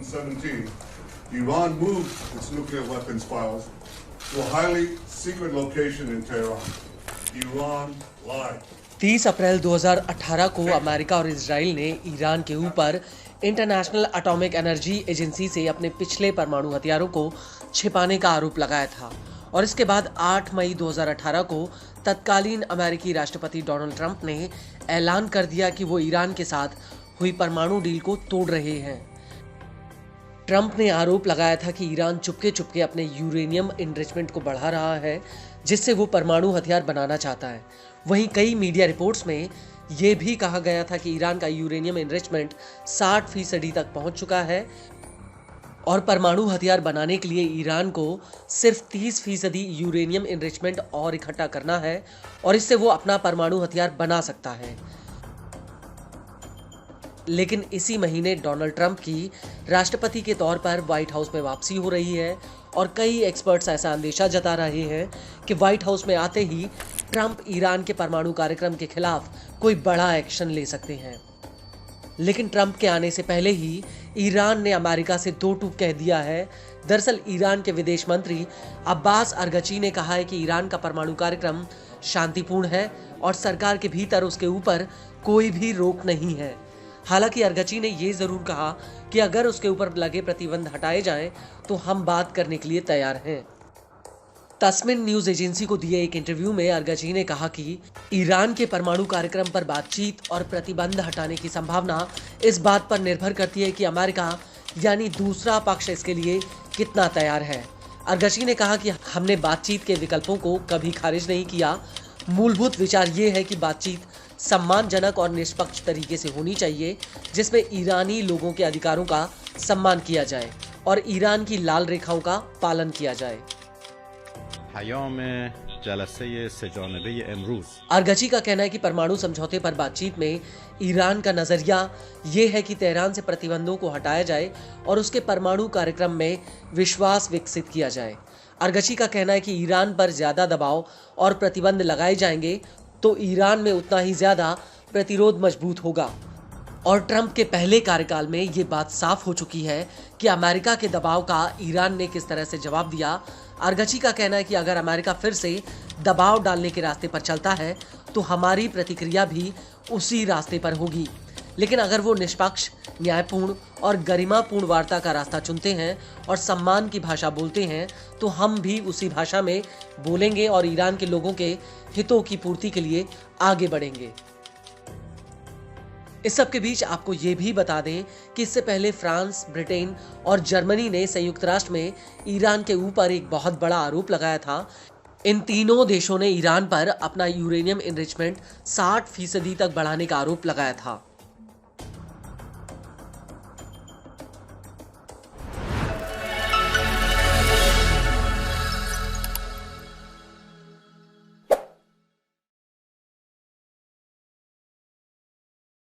2017, Iran moved its nuclear weapons files to a highly secret location in Tehran. Iran lied. 30 अप्रैल 2018 को America और Israel ने Iran के ऊपर international atomic energy agency से अपने पिछले परमाणु हथियारों को छिपाने का आरोप लगाया था और इसके बाद 8 मई 2018 को तत्कालीन अमेरिकी राष्ट्रपति डोनाल्ड ट्रंप ने ऐलान कर दिया कि वो ईरान के साथ हुई परमाणु डील को तोड़ रहे हैं। ट्रंप ने आरोप लगाया था कि ईरान चुपके चुपके अपने यूरेनियम एनरिचमेंट को बढ़ा रहा है, जिससे वो परमाणु हथियार बनाना चाहता है। वहीं कई मीडिया रिपोर्ट्स में ये भी कहा गया था कि ईरान का यूरेनियम एनरिचमेंट 60% तक पहुंच चुका है और परमाणु हथियार बनाने के लिए ईरान को सिर्फ 30% यूरेनियम एनरिचमेंट और इकट्ठा करना है और इससे वो अपना परमाणु हथियार बना सकता है। लेकिन इसी महीने डोनाल्ड ट्रंप की राष्ट्रपति के तौर पर व्हाइट हाउस में वापसी हो रही है और कई एक्सपर्ट्स ऐसा अंदेशा जता रहे हैं कि व्हाइट हाउस में आते ही ट्रंप ईरान के परमाणु कार्यक्रम के खिलाफ कोई बड़ा एक्शन ले सकते हैं। लेकिन ट्रंप के आने से पहले ही ईरान ने अमेरिका से दो टूक कह दिया है। दरअसल ईरान के विदेश मंत्री अब्बास अरगची ने कहा है कि ईरान का परमाणु कार्यक्रम शांतिपूर्ण है और सरकार के भीतर उसके ऊपर कोई भी रोक नहीं है। हालांकि अरगची ने यह जरूर कहा कि अगर उसके ऊपर लगे प्रतिबंध हटाए जाएं तो हम बात करने के लिए तैयार हैं। तस्निम न्यूज एजेंसी को दिए एक इंटरव्यू में अरगची ने कहा कि ईरान के परमाणु कार्यक्रम पर बातचीत और प्रतिबंध हटाने की संभावना इस बात पर निर्भर करती है कि अमेरिका यानी दूसरा पक्ष इसके लिए कितना तैयार है। अरगची ने कहा कि हमने बातचीत के विकल्पों को कभी खारिज नहीं किया। मूलभूत विचार ये है कि बातचीत सम्मानजनक और निष्पक्ष तरीके से होनी चाहिए, जिसमें ईरानी लोगों के अधिकारों का सम्मान किया जाए और ईरान की लाल रेखाओं का पालन किया जाए। अरगची का कहना है कि परमाणु समझौते पर बातचीत में ईरान का नजरिया ये है कि तेहरान से प्रतिबंधों को हटाया जाए और उसके परमाणु कार्यक्रम में विश्वास विकसित किया जाए। अरगची का कहना है कि ईरान पर ज्यादा दबाव और प्रतिबंध लगाए जाएंगे तो ईरान में उतना ही ज्यादा प्रतिरोध मजबूत होगा। और ट्रंप के पहले कार्यकाल में ये बात साफ हो चुकी है कि अमेरिका के दबाव का ईरान ने किस तरह से जवाब दिया। अरगची का कहना है कि अगर अमेरिका फिर से दबाव डालने के रास्ते पर चलता है तो हमारी प्रतिक्रिया भी उसी रास्ते पर होगी। लेकिन अगर वो निष्पक्ष, न्यायपूर्ण और गरिमापूर्ण वार्ता का रास्ता चुनते हैं और सम्मान की भाषा बोलते हैं तो हम भी उसी भाषा में बोलेंगे और ईरान के लोगों के हितों की पूर्ति के लिए आगे बढ़ेंगे। इस सब के बीच आपको ये भी बता दें कि इससे पहले फ्रांस, ब्रिटेन और जर्मनी ने संयुक्त राष्ट्र में ईरान के ऊपर एक बहुत बड़ा आरोप लगाया था। इन तीनों देशों ने ईरान पर अपना यूरेनियम एनरिचमेंट 60% तक बढ़ाने का आरोप लगाया था।